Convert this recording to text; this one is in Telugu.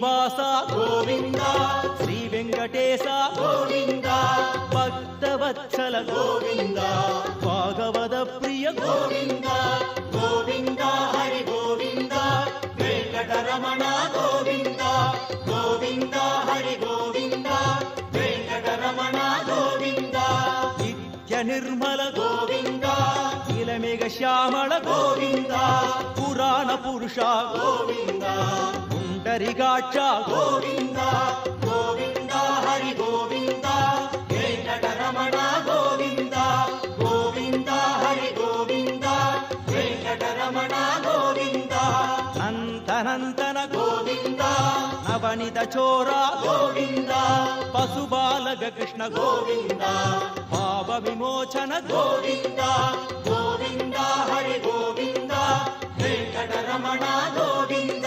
శ్రీనివాస గోవింద శ్రీ వెంకటేశ గోవింద భక్తవత్సల గోవింద భాగవత ప్రియ గోవింద గోవింద హరి గోవింద వెంకటరమణ గోవింద గోవింద హరి గోవింద వెంకటరమణ గోవింద నిత్య నిర్మల గోవింద నీలమేఘ శ్యామళ గోవింద పురాణ పురుష గోవింద పుండరికాక్ష గోవింద గోవింద హరి గోవింద వెంకటరమణ గోవింద గోవింద హరి గోవింద వెంకటరమణ గోవింద నందనందన గోవింద నవనిత చోర గోవింద పశుబాలక కృష్ణ గోవింద పాప విమోచన గోవింద గోవింద హరి గోవింద వెంకటరమణ గోవింద